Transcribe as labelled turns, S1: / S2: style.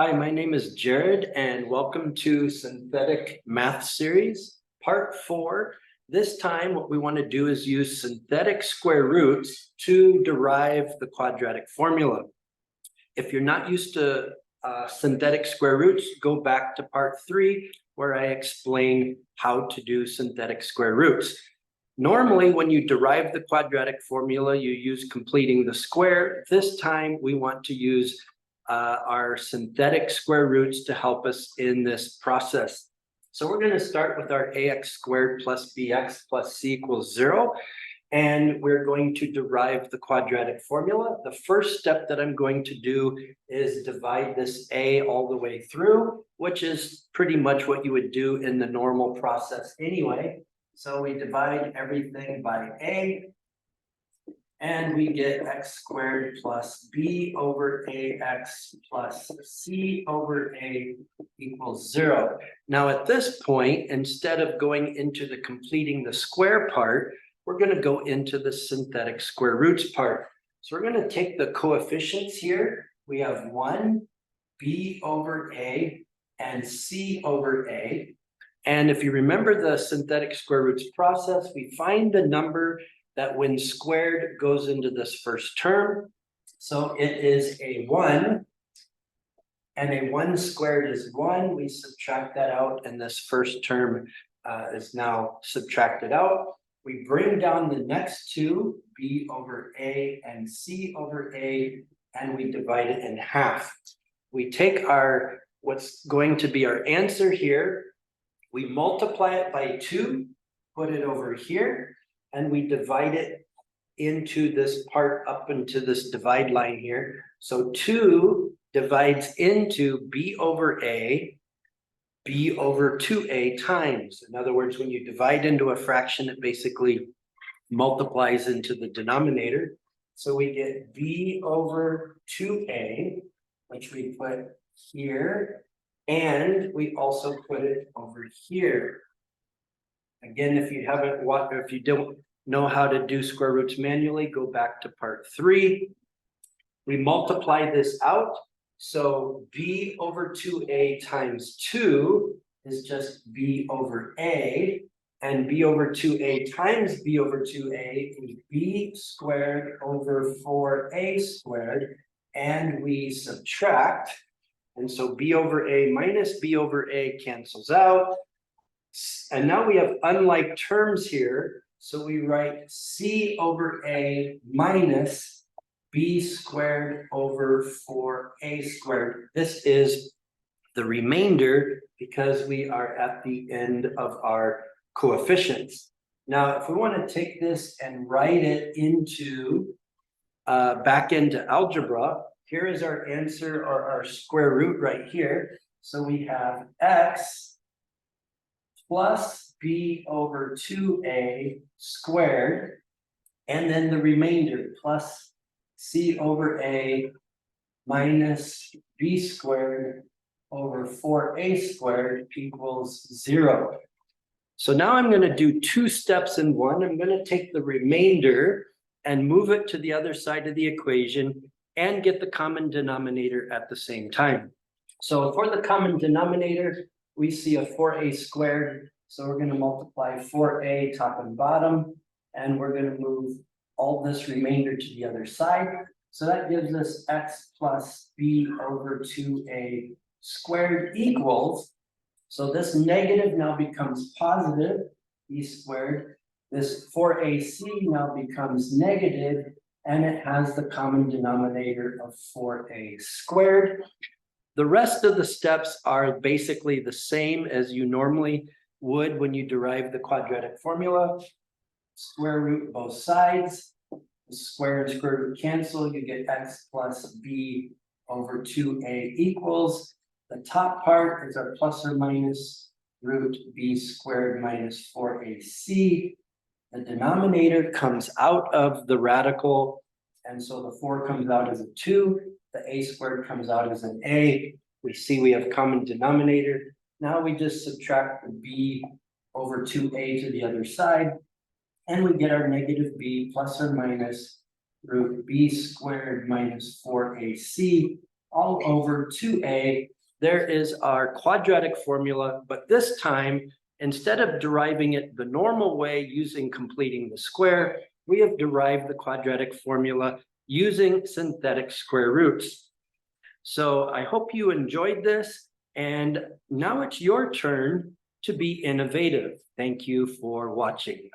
S1: Hi, my name is Jared and welcome to Synthetic Math Series, Part 4. This time what we want to do is use synthetic square roots to derive the quadratic formula. If you're not used to synthetic square roots, go back to Part 3 where I explain how to do synthetic square roots. Normally, when you derive the quadratic formula, you use completing the square. This time we want to use our synthetic square roots to help us in this process. So we're going to start with our ax squared plus bx plus c equals 0. And we're going to derive the quadratic formula. The first step that I'm going to do is divide this a all the way through, which is pretty much what you would do in the normal process anyway. So we divide everything by a, and we get x squared plus b over ax plus c over a equals 0. Now at this point, instead of going into the completing the square part, we're going to go into the synthetic square roots part. So we're going to take the coefficients here. We have 1, b over a, and c over a. And if you remember the synthetic square roots process, we find the number that when squared goes into this first term. So it is a 1, and a 1 squared is 1. We subtract that out, and this first term is now subtracted out. We bring down the next two, b over a and c over a, and we divide it in half. We take our, what's going to be our answer here, we multiply it by 2, put it over here, and we divide it into this part up into this divide line here. So 2 divides into b over a, b over 2a times. In other words, when you divide into a fraction, it basically multiplies into the denominator. So we get b over 2a, which we put here, and we also put it over here. Again, if you don't know how to do square roots manually, go back to part 3. We multiply this out. So b over 2a times 2 is just b over a, and b over 2a times b over 2a is b squared over 4a squared, and we subtract, and so b over a minus b over a cancels out. And now we have unlike terms here, so we write c over a minus b squared over 4a squared. This is the remainder because we are at the end of our coefficients. Now, if we want to take this and write it into back into algebra, here is our answer, or our square root right here. So we have x plus b over 2a squared, and then the remainder plus c over a minus b squared over 4a squared equals 0. So now I'm going to do 2 steps in one. I'm going to take the remainder and move it to the other side of the equation and get the common denominator at the same time. So for the common denominator, we see a 4a squared. So we're going to multiply 4a top and bottom, and we're going to move all this remainder to the other side. So that gives us x plus b over 2a squared equals, so this negative now becomes positive, b squared. This 4ac now becomes negative, and it has the common denominator of 4a squared. The rest of the steps are basically the same as you normally would when you derive the quadratic formula. Square root both sides. The square and square root cancel. You get x plus b over 2a equals. The top part is our plus or minus root b squared minus 4ac. The denominator comes out of the radical, and so the 4 comes out as a 2. The a squared comes out as an a. We see we have common denominator. Now we just subtract the b over 2a to the other side, and we get our negative b plus or minus root b squared minus 4ac all over 2a. There is our quadratic formula, but this time, instead of deriving it the normal way using completing the square, we have derived the quadratic formula using synthetic square roots. So I hope you enjoyed this, and now it's your turn to be innovative. Thank you for watching.